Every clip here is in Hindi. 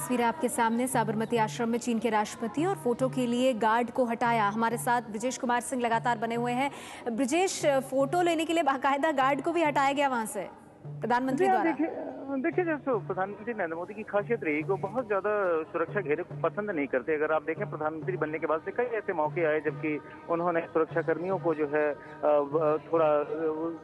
तस्वीरें आपके सामने। साबरमती आश्रम में चीन के राष्ट्रपति और फोटो के लिए गार्ड को हटाया। हमारे साथ ब्रिजेश कुमार सिंह लगातार बने हुए हैं। ब्रिजेश, फोटो लेने के लिए बाकायदा गार्ड को भी हटाया गया वहां से प्रधानमंत्री द्वारा। देखिए जैसे प्रधानमंत्री नरेंद्र मोदी की खासियत रही कि वो बहुत ज्यादा सुरक्षा घेरे को पसंद नहीं करते। अगर आप देखें प्रधानमंत्री बनने के बाद से कई ऐसे मौके आए जबकि उन्होंने सुरक्षा कर्मियों को जो है थोड़ा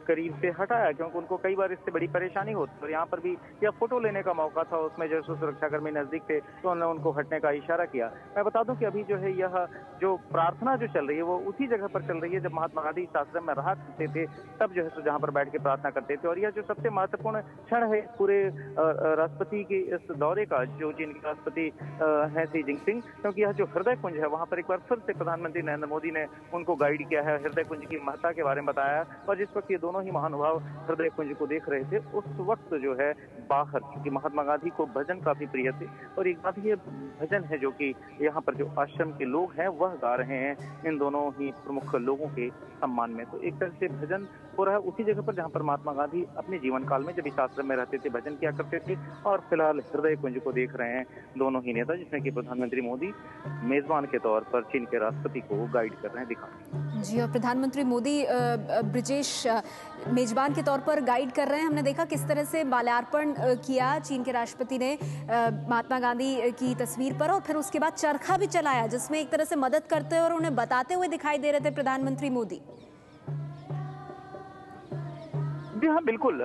करीब से हटाया, क्योंकि उनको कई बार इससे बड़ी परेशानी होती। और यहाँ पर भी यह फोटो लेने का मौका था, उसमें जैसे सुरक्षा कर्मी नजदीक थे तो उन्होंने उनको हटने का इशारा किया। मैं बता दूं कि अभी जो है यह जो प्रार्थना जो चल रही है वो उसी जगह पर चल रही है जब महात्मा गांधी इस आश्रम में रहा करते थे, तब जो है जहाँ पर बैठ के प्रार्थना करते थे। और यह जो सबसे महत्वपूर्ण क्षण है पूरे राष्ट्रपति के इस दौरे का, जो चीन के राष्ट्रपति हैं शी जिनपिंग, क्योंकि यह जो हृदय कुंज है वहां पर एक बार फिर से प्रधानमंत्री नरेंद्र मोदी ने उनको गाइड किया है, हृदय कुंज की महत्ता के बारे में बताया। और जिस वक्त ये दोनों ही महानुभाव हृदय कुंज को देख रहे थे उस वक्त जो है बाहर, क्योंकि महात्मा गांधी को भजन काफी प्रिय थे और एक बात ये भजन है जो कि यहाँ पर जो आश्रम के लोग हैं वह गा रहे हैं इन दोनों ही प्रमुख लोगों के सम्मान में। तो एक तरह से भजन हो रहा है उसी जगह पर जहाँ पर महात्मा गांधी अपने जीवन काल में जब इस आश्रम में रहते थे भजन किया करते थे। और फिलहाल हृदय कुंज को देख रहे हैं दोनों ही नेता, जिसमें कि प्रधानमंत्री मोदी मेजबान के तौर पर चीन के राष्ट्रपति को गाइड कर रहे हैं, दिखा रहे हैं। जी, और प्रधानमंत्री मोदी ब्रिजेश मेजबान के तौर पर गाइड कर रहे हैं। हमने देखा किस तरह से माल्यार्पण किया चीन के राष्ट्रपति ने महात्मा गांधी की तस्वीर पर, और फिर उसके बाद चरखा भी चलाया जिसमें एक तरह से मदद करते हुए और उन्हें बताते हुए दिखाई दे रहे थे प्रधानमंत्री मोदी। जी हाँ, बिल्कुल।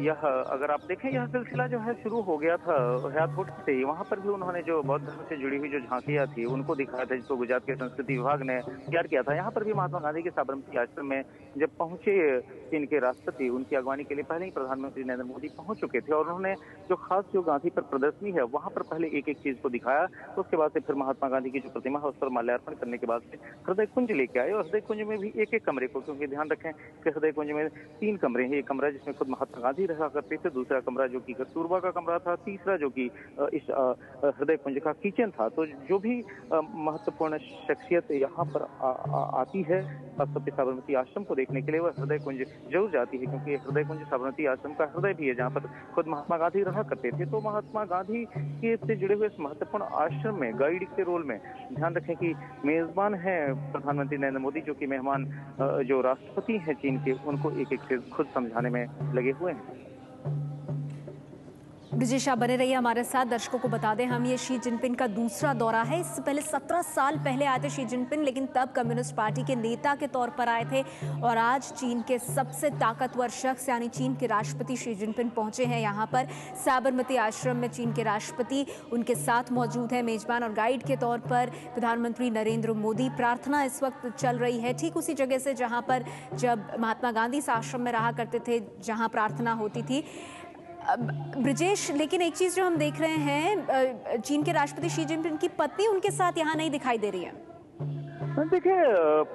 यह अगर आप देखें यह सिलसिला जो है शुरू हो गया था हयातपुर से ही। वहाँ पर भी उन्होंने जो बौद्ध धर्म से जुड़ी हुई जो झांकियाँ थी उनको दिखाया था, जिसको गुजरात के संस्कृति विभाग ने तैयार किया था। यहाँ पर भी महात्मा गांधी के साबरमती आश्रम में जब पहुंचे चीन के राष्ट्रपति, उनकी अगवानी के लिए पहले ही प्रधानमंत्री नरेंद्र मोदी पहुंच चुके थे और उन्होंने जो खास जो गांधी पर प्रदर्शनी है वहां पर पहले एक एक चीज को दिखाया। तो उसके बाद से फिर महात्मा गांधी की जो प्रतिमा है उस पर माल्यार्पण करने के बाद से हृदय कुंज लेके आए। और हृदय कुंज में भी एक एक कमरे को, क्योंकि ध्यान रखें कि हृदय कुंज में 3 कमरे हैं। एक कमरा जिसमें खुद महात्मा गांधी रहा करते थे, दूसरा कमरा जो कि कस्तूरबा का कमरा था, तीसरा जो कि इस हृदय कुंज का किचन था। तो जो भी महत्वपूर्ण शख्सियत यहाँ पर आती है साबरमती आश्रम को देखने के लिए वह हृदय कुंज जरूर जाती है, क्योंकि हृदय कुंज साबरमती आश्रम का हृदय भी है जहाँ पर खुद महात्मा गांधी रहा करते थे। तो महात्मा गांधी के से जुड़े हुए इस महत्वपूर्ण आश्रम में गाइड के रोल में ध्यान रखें कि मेजबान है प्रधानमंत्री नरेंद्र मोदी, जो कि मेहमान जो राष्ट्रपति हैं चीन के, उनको एक एक चीज खुद समझाने में लगे हुए हैं। ब्रिजेश, आप बने रहिए हमारे साथ। दर्शकों को बता दें, हम ये शी जिनपिंग का दूसरा दौरा है। इससे पहले 17 साल पहले आए थे शी जिनपिंग, लेकिन तब कम्युनिस्ट पार्टी के नेता के तौर पर आए थे। और आज चीन के सबसे ताकतवर शख्स यानी चीन के राष्ट्रपति शी जिनपिंग पहुंचे हैं यहाँ पर साबरमती आश्रम में। चीन के राष्ट्रपति उनके साथ मौजूद है मेजबान और गाइड के तौर पर प्रधानमंत्री नरेंद्र मोदी। प्रार्थना इस वक्त चल रही है ठीक उसी जगह से जहाँ पर जब महात्मा गांधी इस आश्रम में रहा करते थे, जहाँ प्रार्थना होती थी। ब्रिजेश, लेकिन एक चीज जो हम देख रहे हैं, चीन के राष्ट्रपति शी जिनपिंग की पत्नी उनके साथ यहाँ नहीं दिखाई दे रही है। देखिए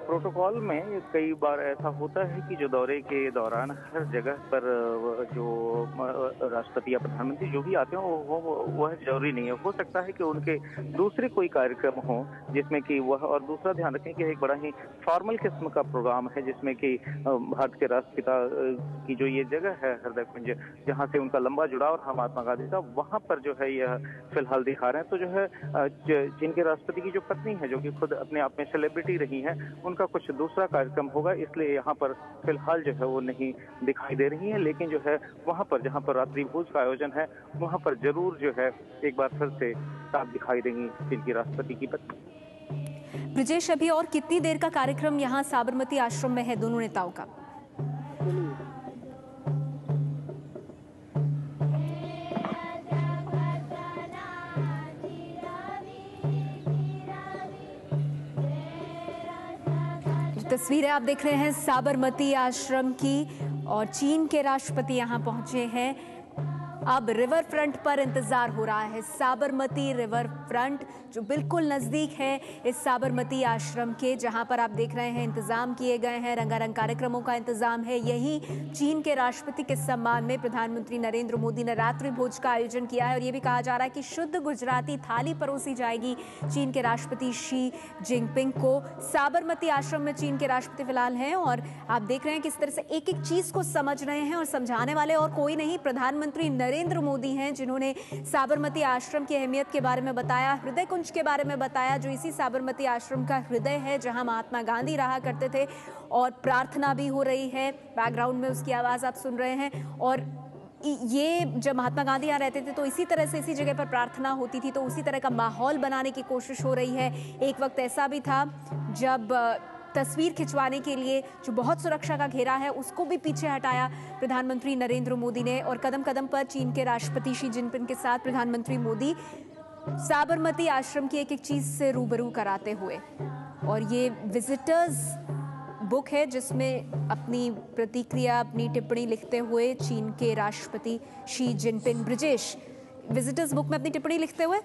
प्रोटोकॉल में कई बार ऐसा होता है कि जो दौरे के दौरान हर जगह पर जो राष्ट्रपति या प्रधानमंत्री जो भी आते हो वह जरूरी नहीं है। हो सकता है कि उनके दूसरे कोई कार्यक्रम हो जिसमें कि वह, और दूसरा ध्यान रखें कि एक बड़ा ही फॉर्मल किस्म का प्रोग्राम है जिसमें कि भारत के राष्ट्रपिता की जो ये जगह है हृदय कुंज, जहाँ से उनका लंबा जुड़ाव रहा महात्मा गांधी का, वहाँ पर जो है यह फिलहाल दिखा रहे हैं। तो जो है चीन के राष्ट्रपति की जो पत्नी है जो कि खुद अपने आप में सेलिब्रिटी रही हैं, उनका कुछ दूसरा कार्यक्रम होगा, इसलिए यहाँ पर फिलहाल जो है वो नहीं दिखाई दे रही है। लेकिन जो है वहाँ पर जहाँ पर रात्रि भोज का आयोजन है वहाँ पर जरूर जो है एक बार फिर से साफ दिखाई देंगी चीन की राष्ट्रपति की पत्नी। ब्रिजेश, अभी और कितनी देर का कार्यक्रम यहाँ साबरमती आश्रम में है दोनों नेताओं का? तस्वीरें आप देख रहे हैं साबरमती आश्रम की, और चीन के राष्ट्रपति यहाँ पहुंचे हैं। अब रिवर फ्रंट पर इंतजार हो रहा है। साबरमती रिवर फ्रंट जो बिल्कुल नज़दीक है इस साबरमती आश्रम के, जहां पर आप देख रहे हैं इंतजाम किए गए हैं, रंगारंग कार्यक्रमों का इंतजाम है। यही चीन के राष्ट्रपति के सम्मान में प्रधानमंत्री नरेंद्र मोदी ने रात्रि भोज का आयोजन किया है। और ये भी कहा जा रहा है कि शुद्ध गुजराती थाली परोसी जाएगी चीन के राष्ट्रपति शी जिनपिंग को। साबरमती आश्रम में चीन के राष्ट्रपति फिलहाल हैं और आप देख रहे हैं किस तरह से एक एक चीज को समझ रहे हैं, और समझाने वाले और कोई नहीं, प्रधानमंत्री नरेंद्र मोदी हैं, जिन्होंने साबरमती आश्रम की अहमियत के बारे में बताया, हृदय कुंज के बारे में बताया, जो इसी साबरमती आश्रम का हृदय है, जहां महात्मा गांधी रहा करते थे। और प्रार्थना भी हो रही है, बैकग्राउंड में उसकी आवाज़ आप सुन रहे हैं। और ये जब महात्मा गांधी यहाँ रहते थे तो इसी तरह से, इसी जगह पर प्रार्थना होती थी, तो उसी तरह का माहौल बनाने की कोशिश हो रही है। एक वक्त ऐसा भी था जब तस्वीर खिंचवाने के लिए जो बहुत सुरक्षा का घेरा है उसको भी पीछे हटाया प्रधानमंत्री नरेंद्र मोदी ने। और कदम कदम पर चीन के राष्ट्रपति शी जिनपिंग के साथ प्रधानमंत्री मोदी साबरमती आश्रम की एक एक चीज से रूबरू कराते हुए। और ये विजिटर्स बुक है जिसमें अपनी प्रतिक्रिया, अपनी टिप्पणी लिखते हुए चीन के राष्ट्रपति Xi Jinping. Brijesh, visitors book में अपनी टिप्पणी लिखते हुए।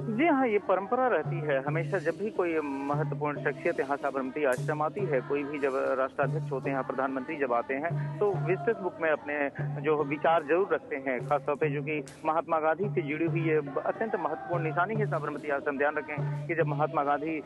जी हाँ, ये परंपरा रहती है हमेशा, जब भी कोई महत्वपूर्ण शख्सियत यहाँ साबरमती आश्रम आती है, कोई भी जब राष्ट्राध्यक्ष होते हैं, प्रधानमंत्री जब आते हैं, तो विजिटर्स बुक में अपने जो विचार जरूर रखते हैं, खासतौर पे जो कि महात्मा गांधी से जुड़ी हुई ये अत्यंत महत्वपूर्ण निशानी है साबरमती आश्रम। ध्यान रखें कि जब महात्मा गांधी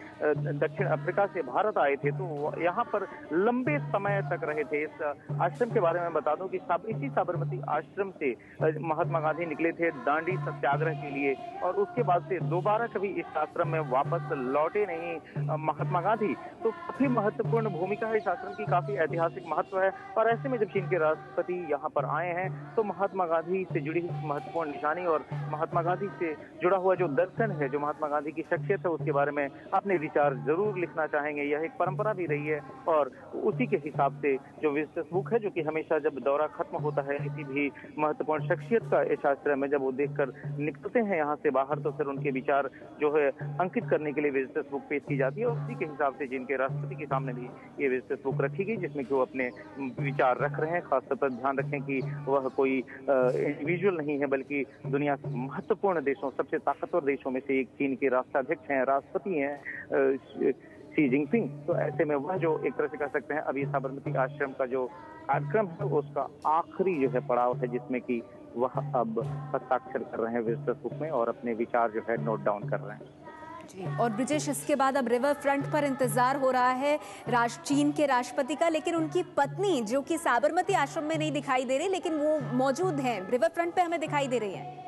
दक्षिण अफ्रीका से भारत आए थे तो यहाँ पर लंबे समय तक रहे थे। इस आश्रम के बारे में बता दूं कि इसी साबरमती आश्रम से महात्मा गांधी निकले थे दांडी सत्याग्रह के लिए, और उसके बाद से दोबारा कभी इस आश्रम में वापस लौटे नहीं महात्मा गांधी। तो काफी महत्वपूर्ण भूमिका है इस आश्रम की, काफी ऐतिहासिक महत्व है। और ऐसे में जब चीन के राष्ट्रपति यहाँ पर आए हैं तो महात्मा गांधी से जुड़ी हुई महत्वपूर्ण निशानी और महात्मा गांधी से जुड़ा हुआ जो दर्शन है, जो महात्मा गांधी की शख्सियत है, उसके बारे में अपने विचार जरूर लिखना चाहेंगे। यह एक परंपरा भी रही है और उसी के हिसाब से जो विजिटर्स बुक है, जो कि हमेशा जब दौरा खत्म होता है किसी भी महत्वपूर्ण शख्सियत का इस आश्रम में, जब वो देखकर निकलते हैं यहाँ से बाहर, तो फिर उनके विचार जो है अंकित करने के लिए विजिटर्स बुक पेश की जाती है। और उसी के हिसाब से जिनके राष्ट्रपति के सामने भी ये विजिटर्स बुक रखी गई, जिसमें कि वो अपने विचार रख रहे हैं। खासतौर पर ध्यान रखें कि वह कोई इंडिविजुअल नहीं है, बल्कि दुनिया के महत्वपूर्ण देशों, सबसे ताकतवर देशों में से एक चीन के राष्ट्राध्यक्ष हैं, राष्ट्रपति हैं शी जिनपिंग। तो ऐसे में वह जो एक तरह से कह सकते हैं अभी साबरमती आश्रम का जो कार्यक्रम है उसका आखिरी जो है पड़ाव है, जिसमें कि वह अब हस्ताक्षर कर रहे हैं विजिटर्स बुक में और अपने विचार जो है नोट डाउन कर रहे हैं। जी, और ब्रिजेश, इसके बाद अब रिवर फ्रंट पर इंतजार हो रहा है चीन के राष्ट्रपति का, लेकिन उनकी पत्नी जो कि साबरमती आश्रम में नहीं दिखाई दे रही, लेकिन वो मौजूद हैं रिवर फ्रंट पे, हमें दिखाई दे रही है।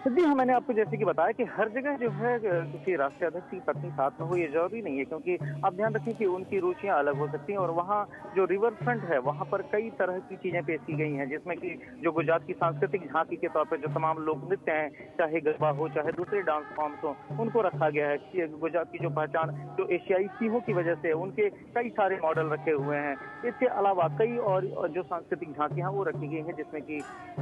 जी हाँ, मैंने आपको जैसे कि बताया कि हर जगह जो है किसी राष्ट्रीय अध्यक्ष की पत्नी साथ में हो ये जरूरी नहीं है, क्योंकि आप ध्यान रखें कि उनकी रुचियां अलग हो सकती हैं। और वहाँ जो रिवर फ्रंट है वहाँ पर कई तरह की चीजें पेश की गई हैं, जिसमें कि जो गुजरात की सांस्कृतिक झांकी के तौर पर जो तमाम लोक नृत्य हैं, चाहे गरबा हो चाहे दूसरे डांस फॉर्म्स हो, उनको रखा गया है। गुजरात की जो पहचान जो एशियाई सिंहों की वजह से, उनके कई सारे मॉडल रखे हुए हैं। इसके अलावा कई और जो सांस्कृतिक झांकियां वो रखी गई हैं, जिसमें कि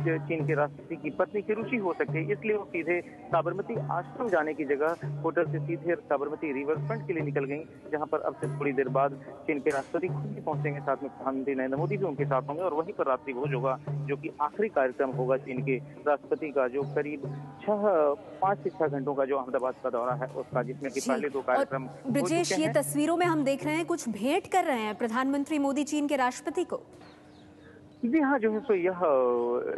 चीन के राष्ट्रपति की पत्नी की रुचि हो सकती है। इसलिए वो सीधे साबरमती आश्रम जाने की जगह होटल से सीधे साबरमती रिवर फ्रंट के लिए निकल गई, जहां पर अब से थोड़ी देर बाद चीन के राष्ट्रपति खुद भी पहुंचेंगे, साथ में प्रधानमंत्री नरेंद्र मोदी भी उनके साथ होंगे। और वहीं पर रात्रि भोज होगा, जो कि आखिरी कार्यक्रम होगा चीन के राष्ट्रपति का, जो करीब 5 से 6 घंटों का जो अहमदाबाद का दौरा है उसका, जिसमें कि पहले 2 कार्यक्रम। ब्रिजेश, ये तस्वीरों में हम देख रहे हैं कुछ भेंट कर रहे हैं प्रधानमंत्री मोदी चीन के राष्ट्रपति को। जी हाँ, जो है सो यह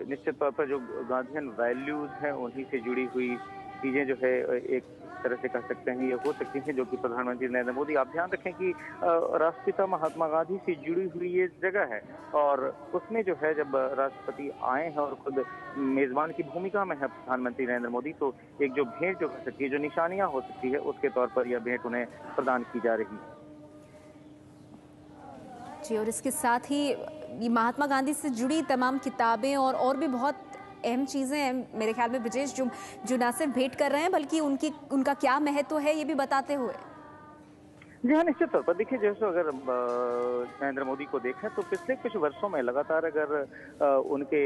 निश्चित तौर पर जो गांधीयन वैल्यूज हैं उन्हीं से जुड़ी हुई चीजें जो है एक तरह से कह सकते हैं ये हो सकती हैं, जो कि प्रधानमंत्री नरेंद्र मोदी, आप ध्यान रखें कि राष्ट्रपिता महात्मा गांधी से जुड़ी हुई ये जगह है। और उसमें जो है जब राष्ट्रपति आए हैं और खुद मेजबान की भूमिका में है प्रधानमंत्री नरेंद्र मोदी, तो एक जो भेंट जो कर सकती है, जो निशानियां हो सकती है, उसके तौर पर यह भेंट उन्हें प्रदान की जा रही है। जी, और इसके साथ ही ये महात्मा गांधी से जुड़ी तमाम किताबें और भी बहुत अहम चीज़ें हैं मेरे ख्याल में ब्रिजेश, जो न सिर्फ भेंट कर रहे हैं बल्कि उनका क्या महत्व है ये भी बताते हुए। जी हाँ, निश्चित तौर पर देखिए, जैसे अगर नरेंद्र मोदी को देखें तो पिछले कुछ वर्षों में लगातार अगर उनके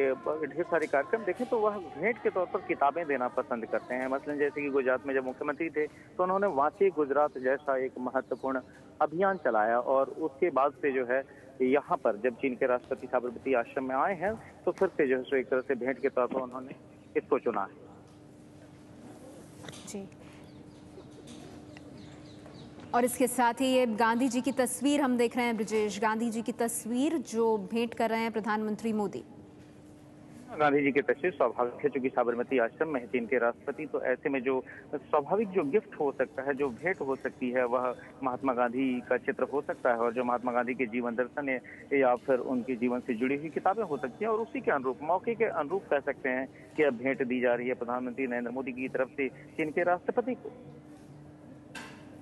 ढेर सारे कार्यक्रम देखें तो वह भेंट के तौर पर किताबें देना पसंद करते हैं। मसलन जैसे कि गुजरात में जब मुख्यमंत्री थे तो उन्होंने वांचे गुजरात जैसा एक महत्वपूर्ण अभियान चलाया, और उसके बाद से जो है यहाँ पर जब चीन के राष्ट्रपति साबरमती आश्रम में आए हैं तो फिर से जो है एक तरह से भेंट के तौर पर उन्होंने इसको चुना है। जी, और इसके साथ ही ये गांधी जी की तस्वीर हम देख रहे हैं ब्रिजेश, गांधी जी की तस्वीर जो भेंट कर रहे हैं प्रधानमंत्री मोदी। गांधी जी की तस्वीर स्वाभाविक है, चूंकि साबरमती आश्रम में है चीन के राष्ट्रपति, तो ऐसे में जो स्वाभाविक जो गिफ्ट हो सकता है, जो भेंट हो सकती है, वह महात्मा गांधी का चित्र हो सकता है, और जो महात्मा गांधी के जीवन दर्शन है या फिर उनके जीवन से जुड़ी हुई किताबें हो सकती हैं, और उसी के अनुरूप, मौके के अनुरूप कह सकते हैं कि अब भेंट दी जा रही है प्रधानमंत्री नरेंद्र मोदी की तरफ से चीन के राष्ट्रपति को।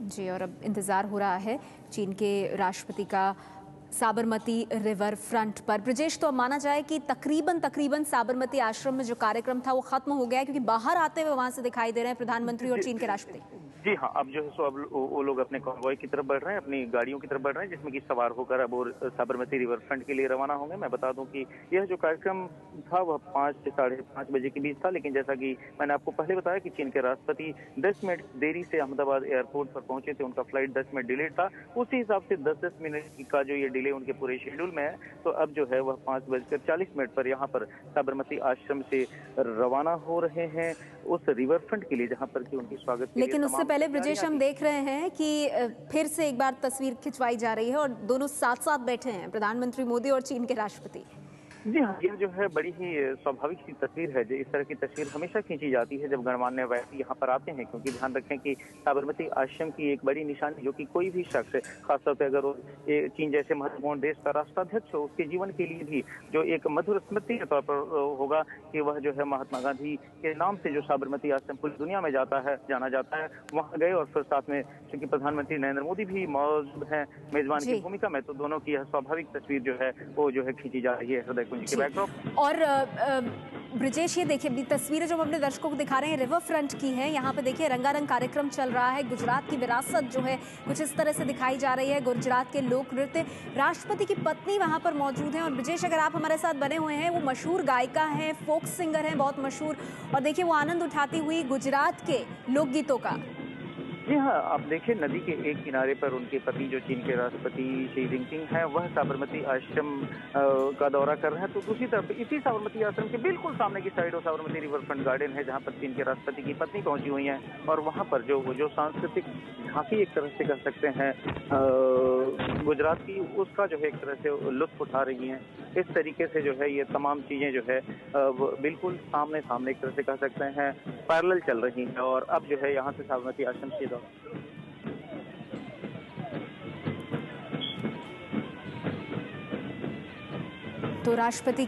जी, और अब इंतजार हो रहा है चीन के राष्ट्रपति का साबरमती रिवर फ्रंट पर। ब्रजेश, तो अब माना जाए कि तकरीबन साबरमती आश्रम में जो कार्यक्रम था वो खत्म हो गया है, क्योंकि बाहर आते हुए वहां से दिखाई दे रहे हैं प्रधानमंत्री और चीन के राष्ट्रपति। जी हाँ, अब जो है सो अब वो लोग अपने कॉन्वॉय की तरफ बढ़ रहे हैं, अपनी गाड़ियों की तरफ बढ़ रहे हैं, जिसमें कि सवार होकर अब वो साबरमती रिवर फ्रंट के लिए रवाना होंगे। मैं बता दूं कि यह जो कार्यक्रम था वह 5 से 5:30 बजे के बीच था, लेकिन जैसा कि मैंने आपको पहले बताया कि चीन के राष्ट्रपति 10 मिनट देरी से अहमदाबाद एयरपोर्ट पर पहुंचे थे, उनका फ्लाइट 10 मिनट डिलेड था। उसी हिसाब से 10-10 मिनट का जो ये डिले उनके पूरे शेड्यूल में है, तो अब जो है वह 5:40 पर यहाँ पर साबरमती आश्रम से रवाना हो रहे हैं उस रिवर फ्रंट के लिए, जहाँ पर कि उनके स्वागत के लेकिन उससे पहले ब्रजेश, हम देख रहे हैं कि फिर से एक बार तस्वीर खिंचवाई जा रही है और दोनों साथ साथ बैठे हैं, प्रधानमंत्री मोदी और चीन के राष्ट्रपति। जी हाँ, यह जो है बड़ी ही स्वाभाविक सी तस्वीर है। इस तरह की तस्वीर हमेशा खींची जाती है जब गणमान्य व्यक्ति यहाँ पर आते हैं, क्योंकि ध्यान रखें कि साबरमती आश्रम की एक बड़ी निशानी, जो कि कोई भी शख्स, खासतौर पर अगर वो चीन जैसे महत्वपूर्ण देश का राष्ट्राध्यक्ष हो, उसके जीवन के लिए भी जो एक मधुर स्मृति के तौर पर होगा कि वह जो है महात्मा गांधी के नाम से जो साबरमती आश्रम पूरी दुनिया में जाना जाता है, वहाँ गए। और फिर साथ में चूंकि प्रधानमंत्री नरेंद्र मोदी भी मौजूद हैं मेजबान की भूमिका में, तो दोनों की यह स्वाभाविक तस्वीर जो है वो जो है खींची जा रही है हृदय कुंज के बैकड्रॉप। और ब्रजेश, ये देखिए तस्वीरें जो हम अपने दर्शकों को दिखा रहे हैं रिवर फ्रंट की है। यहाँ पे देखिए रंगारंग कार्यक्रम चल रहा है, गुजरात की विरासत जो है कुछ इस तरह से दिखाई जा रही है, गुजरात के लोक नृत्य। राष्ट्रपति की पत्नी वहाँ पर मौजूद है, और ब्रजेश अगर आप हमारे साथ बने हुए हैं, वो मशहूर गायिका हैं, फोक सिंगर हैं, बहुत मशहूर, और देखिए वो आनंद उठाती हुई गुजरात के लोकगीतों का। जी हाँ, आप देखिए नदी के एक किनारे पर उनके पति जो चीन के राष्ट्रपति शी जिनपिंग हैं, वह साबरमती आश्रम का दौरा कर रहे हैं। तो दूसरी तरफ इसी साबरमती आश्रम के बिल्कुल सामने की साइड और साबरमती रिवर फ्रंट गार्डन है, जहाँ पर चीन के राष्ट्रपति की पत्नी पहुंची हुई हैं, और वहाँ पर जो सांस्कृतिक झांकी एक तरह से कह सकते हैं गुजरात की, उसका जो है एक तरह से लुत्फ उठा रही हैं। इस तरीके से जो है ये तमाम चीजें जो है बिल्कुल सामने एक तरह से कह सकते हैं पैरेलल चल रही हैं। और अब जो है यहाँ से साबरमती आश्रम से तो राष्ट्रपिता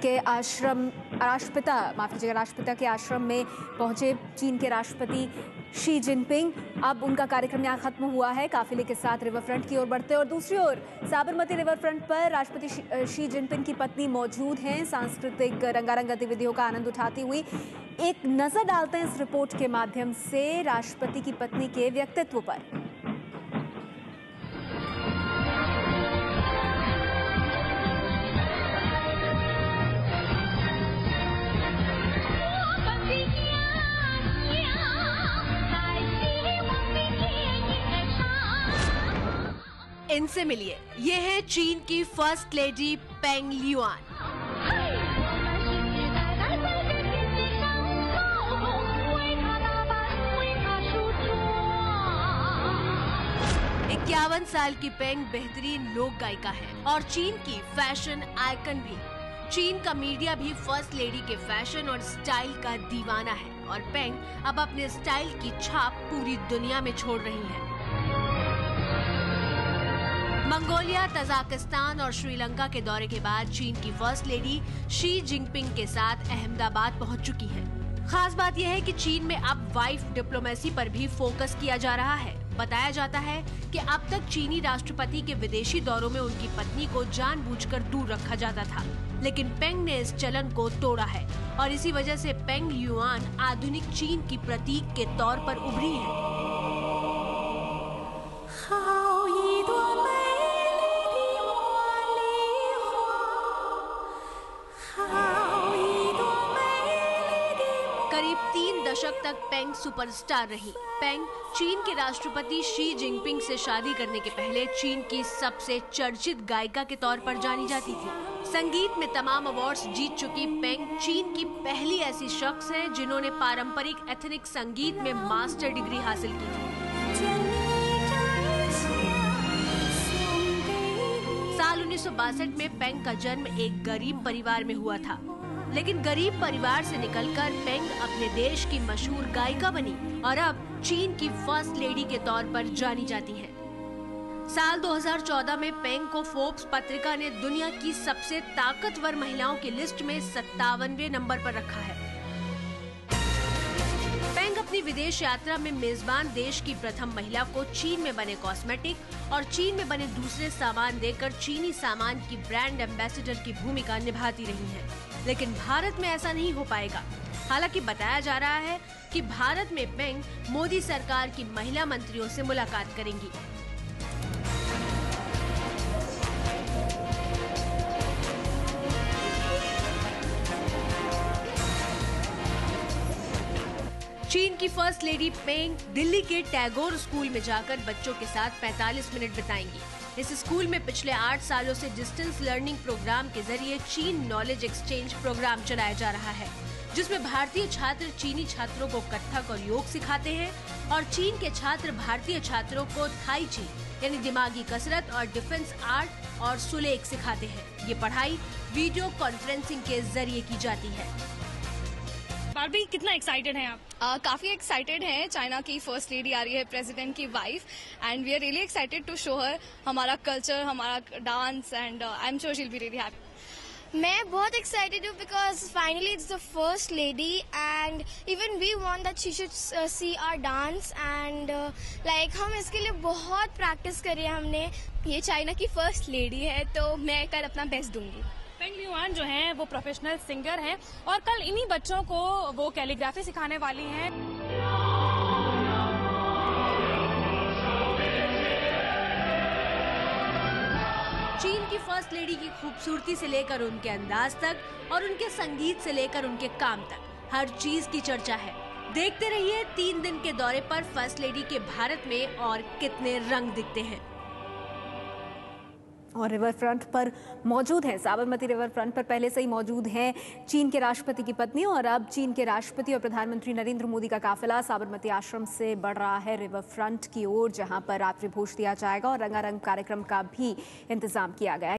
के आश्रम में पहुंचे चीन के राष्ट्रपति शी जिनपिंग। अब उनका कार्यक्रम यहाँ खत्म हुआ है, काफिले के साथ रिवर फ्रंट की ओर बढ़ते। और दूसरी ओर साबरमती रिवर फ्रंट पर राष्ट्रपति शी जिनपिंग की पत्नी मौजूद हैं, सांस्कृतिक रंगारंग गतिविधियों का आनंद उठाती हुई। एक नजर डालते हैं इस रिपोर्ट के माध्यम से राष्ट्रपति की पत्नी के व्यक्तित्व पर। इनसे मिलिए, ये है चीन की फर्स्ट लेडी पेंग ल्यूआन। इक्यावन साल की पेंग बेहतरीन लोक गायिका है और चीन की फैशन आइकन भी। चीन का मीडिया भी फर्स्ट लेडी के फैशन और स्टाइल का दीवाना है, और पेंग अब अपने स्टाइल की छाप पूरी दुनिया में छोड़ रही है। मंगोलिया, तजाकिस्तान और श्रीलंका के दौरे के बाद चीन की फर्स्ट लेडी शी जिनपिंग के साथ अहमदाबाद पहुंच चुकी है। खास बात यह है कि चीन में अब वाइफ डिप्लोमेसी पर भी फोकस किया जा रहा है। बताया जाता है कि अब तक चीनी राष्ट्रपति के विदेशी दौरों में उनकी पत्नी को जानबूझकर दूर रखा जाता था, लेकिन पेंग ने इस चलन को तोड़ा है, और इसी वजह से पेंग ल्यूआन आधुनिक चीन की प्रतीक के तौर पर उभरी है। करीब 3 दशक तक पेंग सुपरस्टार रही। पेंग चीन के राष्ट्रपति शी जिनपिंग से शादी करने के पहले चीन की सबसे चर्चित गायिका के तौर पर जानी जाती थी। संगीत में तमाम अवार्ड्स जीत चुकी पेंग चीन की पहली ऐसी शख्स है जिन्होंने पारंपरिक एथनिक संगीत में मास्टर डिग्री हासिल की थी। साल 1962 में पेंग का जन्म एक गरीब परिवार में हुआ था। लेकिन गरीब परिवार से निकलकर पेंग अपने देश की मशहूर गायिका बनी और अब चीन की फर्स्ट लेडी के तौर पर जानी जाती हैं। साल 2014 में पेंग को फोर्ब्स पत्रिका ने दुनिया की सबसे ताकतवर महिलाओं की लिस्ट में 57वें नंबर पर रखा है। पेंग अपनी विदेश यात्रा में मेजबान देश की प्रथम महिला को चीन में बने कॉस्मेटिक और चीन में बने दूसरे सामान देकर चीनी सामान की ब्रांड एम्बेसडर की भूमिका निभाती रही हैं। लेकिन भारत में ऐसा नहीं हो पाएगा। हालांकि बताया जा रहा है कि भारत में पेंग मोदी सरकार की महिला मंत्रियों से मुलाकात करेंगी। चीन की फर्स्ट लेडी पेंग दिल्ली के टैगोर स्कूल में जाकर बच्चों के साथ 45 मिनट बिताएंगी। इस स्कूल में पिछले 8 सालों से डिस्टेंस लर्निंग प्रोग्राम के जरिए चीन नॉलेज एक्सचेंज प्रोग्राम चलाया जा रहा है, जिसमें भारतीय छात्र चीनी छात्रों को कथक और योग सिखाते हैं और चीन के छात्र भारतीय छात्रों को थाई ची यानी दिमागी कसरत और डिफेंस आर्ट और सुलेख सिखाते हैं। ये पढ़ाई वीडियो कॉन्फ्रेंसिंग के जरिए की जाती है। बारबी, कितना एक्साइटेड हैं आप? काफ़ी एक्साइटेड हैं। चाइना की फर्स्ट लेडी आ रही है, प्रेसिडेंट की wife, and we are really excited to show her हमारा कल्चर, हमारा dance, and I am sure she will be really happy. मैं बहुत एक्साइटेड हूँ because finally it's the first lady and even we want that she should see our dance and like हम इसके लिए बहुत प्रैक्टिस करी है हमने। ये चाइना की फर्स्ट लेडी है तो मैं कल अपना बेस्ट दूंगी। पेंग लियुआन जो हैं वो प्रोफेशनल सिंगर हैं और कल इन्हीं बच्चों को वो कैलीग्राफी सिखाने वाली हैं। चीन की फर्स्ट लेडी की खूबसूरती से लेकर उनके अंदाज तक और उनके संगीत से लेकर उनके काम तक हर चीज की चर्चा है। देखते रहिए 3 दिन के दौरे पर फर्स्ट लेडी के भारत में और कितने रंग दिखते हैं। और रिवर फ्रंट पर मौजूद है, साबरमती रिवर फ्रंट पर पहले से ही मौजूद हैं चीन के राष्ट्रपति की पत्नी और अब चीन के राष्ट्रपति और प्रधानमंत्री नरेंद्र मोदी का काफिला साबरमती आश्रम से बढ़ रहा है रिवर फ्रंट की ओर, जहां पर रात्रि भोज दिया जाएगा और रंगारंग कार्यक्रम का भी इंतजाम किया गया है।